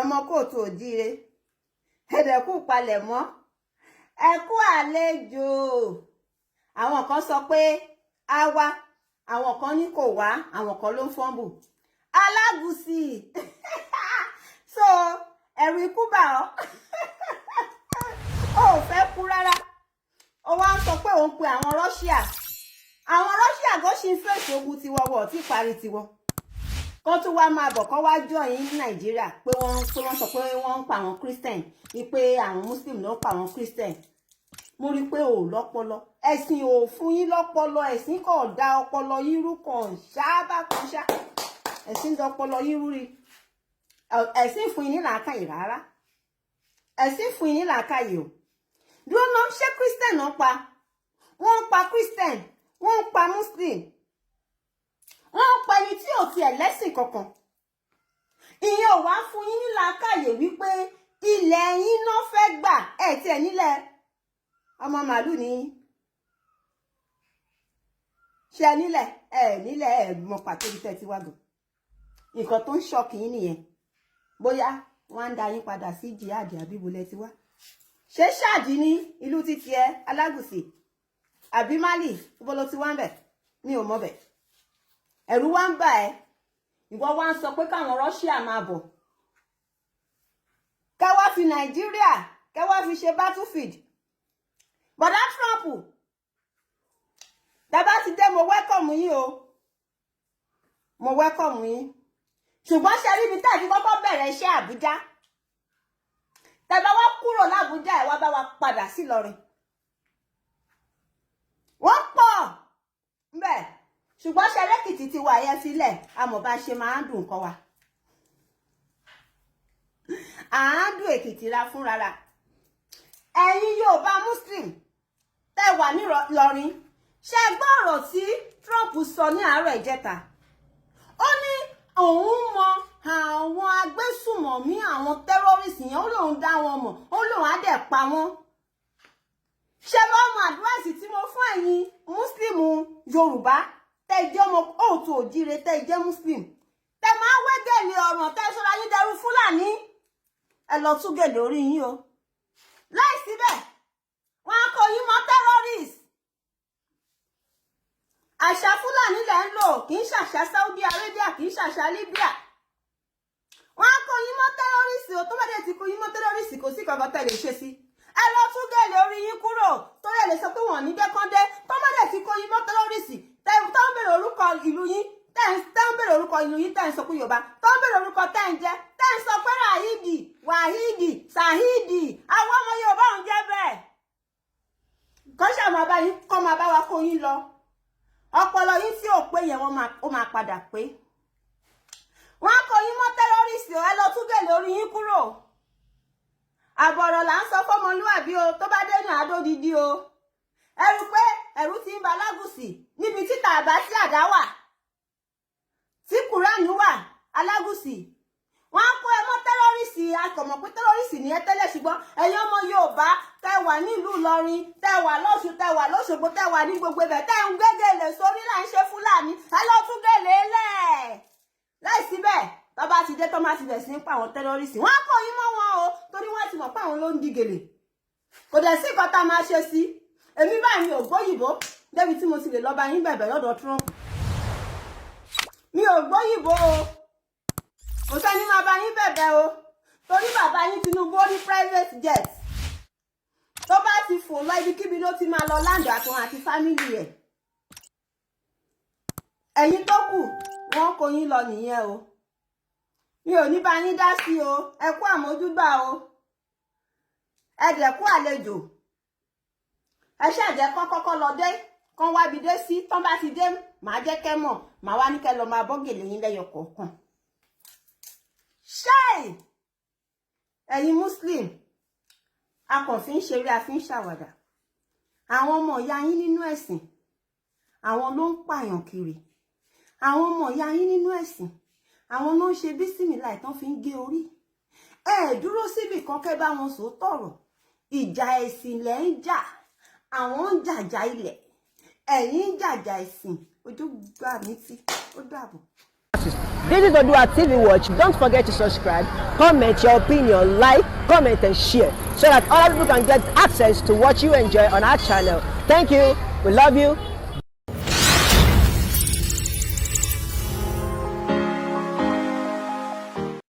ọmọ kóòtù òjíire ẹ̀dẹ̀kú palẹ̀ mọ́ ẹ kú àlejò. Àwọn kan sọ pé á wá, àwọn kan ní kò wá, àwọn kan ló ń fọ́nbù. Alágùsì so ẹ̀rù ikú bà ọ́ ó fẹ́ kú rárá. Ó wá ń sọ pé òun pe àwọn Russia gò ṣì ń fèsì ogun tiwọn wọ̀ tí parí tiwọn. Kó tún wá máa bọ̀ kó wá join ní Nàìjíríà pé wọ́n sọ pé wọ́n ń pa àwọn Christian ní pé àwọn Muslim ló ń pa àwọn Christian. Mo rí pé ò lọ́pọlọ, ẹ̀sìn ò fún yín lọ́pọlọ, ẹ̀sìn kò dá ọpọlọ yín rú kan ṣáábà kan ṣá, ẹ̀sìn dá ọpọlọ yín rú rí, ẹ̀sìn fún yín ní làákàyè rárá, ẹ̀sìn fún yín ní làákàyè o. Dúró ná, ṣé Christian náà pa? Wọ́n ń pa Christian, wọ́n ń pa Muslim, wọ́n ń pa ẹni tí ò tiẹ̀ lẹ́sìn kankan. Ìyẹn ò wá fún yín ní làákàyè wípé ilẹ̀ yín náà fẹ́ gbà ẹ̀ tiẹ̀ nílẹ̀ ọmọ màálù ní ṣe nílẹ̀ mọ pàtó ibi tẹ́ ti wá gùn. Nǹkan tó ń ṣọ́ọ̀kì yín nìyẹn. Bóyá wọ́n á ń da yín padà sí jihad àbíbo lẹ ti wá. Ṣé ṣáàdì ní ìlú títí ẹ Alágùsì àbí Mali ibo ló ti wá ń bẹ̀? Mi ò mọ̀ bẹ̀. Ẹ̀rù wá ń bà ẹ́, ìwọ wá ń sọ pé káwọn Russia máa bọ̀, kẹ́ wá fi Nàìjíríà kẹ́ wá fi ṣe battlefield. Bọ̀dá Trump, tẹ́bá ti dé mo welcome yín o, mo welcome yín. Ṣùgbọ́n ṣe rí ibi tẹ́ ti kọ́kọ́ bẹ̀rẹ̀ iṣẹ́ Àbújá. Tẹ́bá wá kúrò l'Àbújá ẹ̀ wá bá wa padà sí Ìlọrin. Wọ́n pọ̀ ńbẹ̀, ṣùgbọ́n ṣe lẹ́kìtì ti wà yẹn sílẹ̀, àmọ́ bá ṣe máa ń dùn nǹkan wa. À ń dùn Èkìtì ra fún rárá. Ẹ̀yin Yorùbá Muslim tẹ́ wà ní Ìlọrin, ṣé gbọ́ ọ̀rọ̀ tí Trump sọ ní àárọ̀ ìjẹta? Ó ní òun mọ àwọn agbésùmọ̀mí, àwọn terrorist yẹn, ó lóun dá wọn mọ̀, ó lóun á dẹ̀ pa wọ́n. Ṣé bá ọmọ advice tí mo fún ẹ̀yin Muslim Yorùbá tẹ́ jẹ́ ọmọ òòtù òjíire tẹ́ jẹ́ Muslim, tẹ́ máa wé gèlè ọ̀ràn tẹ́ sọ́ra yín dẹrú Fúlàní, ẹ lọ tún gèlè orí yín o. Láìsí bẹ́ẹ̀ wọ́n á kó yín mọ́ terrorist. Àṣà Fúlàní lẹ̀ ń lò, kì í ṣàṣà Saudi Arabia, kì í ṣàṣà Libya. Wọ́n á kó yín mọ́ terrorist o, tó bá dé ti kó yín mọ́ terrorist kò sí kankan tẹ́ lè ṣe sí. Ẹ lọ tún gèlè orí yín kúrò, tó lè sọ pé wọ́n ní dẹ́kọ́ndé, tó bá dé ti kó yín mọ́ terrorist, tẹ́ ń bèrè orúkọ ìlú yín, tẹ́ ń bèrè orúkọ ìlú yín, tẹ́ ń sọ pé Yorùbá, tó ń bèrè orúkọ tẹ́ ń jẹ́, tẹ́ ń sọ pé Rahidi, Wahidi, Sahidi, àwọn ọmọ Yorùbá ń jẹ́ bẹ́ẹ̀. Kọ́ṣà máa bá yín, kọ́ máa bá wa kó yín lọ. Ọpọlọ yín tí ò pé yẹn ó máa padà pé. Wọ́n á kó yín mọ́ terrorist o, ẹ lọ tún gèlè orí yín kúrò. Àbọ̀rọ̀ là ń sọ fọ́mọlúwàbí o, tó bá dénú àdódidi o. Ẹ̀rù pé ẹ̀rù ti ń ba Alágùsì níbi tí tàbá sí àdá wà, tí Kùránì wà, Alágùsì. Wọ́n á kó ẹ mọ́ tẹ́rọ́rìsì, akọ̀mọ̀ pé tẹ́rọ́rìsì ní ẹ tẹ́lẹ̀, ṣùgbọ́n ẹ̀yin ọmọ Yorùbá tẹ́ wà nílùú Ìlọrin, tẹ́ wà l'Ọ́ṣun, tẹ́ wà l'Óṣogbo, tẹ́ wà ní gbogbo ibẹ̀, tẹ́ ń gbé gèlè sórí là ń ṣe Fúlàní, ẹ lọ tún gèlè lẹ̀. Láìsí bẹ́ẹ̀, tó bá ti dé tó má ti bẹ̀ sí ń pa àwọn tẹ́rọ́rìsì, wọ́n á kó yín mọ́ wọn o, torí wọ́n ti mọ̀ pé àwọn ló ń di gèlè. Kò dẹ̀ sí nǹkan tá a máa ṣe sí. Èmi báyìí mi ò gbóyìnbó débi tí mo ti lè lọ bá yín bẹ̀bẹ̀ lọ́dọ̀ Trump. Mi ò gbóyìnbó o, kò sẹ́ni máa bá yín bẹ̀bẹ̀ o, torí bàbá yín Tinubu ó ní private jet. Tó bá ti fò lọ ibikíbi ló ti máa lọ láǹdọ̀ àtòun àti fámìlì ẹ̀. Ẹ̀yin tó kù wọ́n kó yín lọ nìyẹn o. Mi ò ní bá yín dá sí o, ẹ kú àmójúbà o, ẹ dẹ̀ kú àlejò. Ẹ ṣàjẹ́ kọ́kọ́ lọ dé, kán wábi dé sí, tán bá ti dé, màá jẹ́ kẹ́ mọ̀, màá wá ní kẹ́ lọ máa bọ́ gèlè yín lẹ́yọ kọ̀ọ̀kan. Ṣé ẹ̀yin Muslim, a kàn fi ń ṣeré, a fi ń ṣàwàdà. Àwọn ọmọ ìyá yín nínú ẹ̀sìn, àwọn ló ń pààyàn kiri. Àwọn ọmọ ìyá yín nínú ẹ̀sìn, àwọn ló ń ṣe bísímìlà tán fi ń gé orí. Ẹ dúró síbì kan kẹ́ bá wọn sòótọ́ ọ̀rọ̀. Ìjà ẹ̀sìn lẹ̀ ń jà, àwọn ń jàjà ilẹ̀, ẹ̀yin ń jàjà ẹ̀sìn. Ojú gbà mí tí ó dàbọ̀. This is ODUA TV Watch. Don't forget to subscribe, comment your opinion, like, comment and share so that other people can get access to what you enjoy on our channel. Thank you. We love you.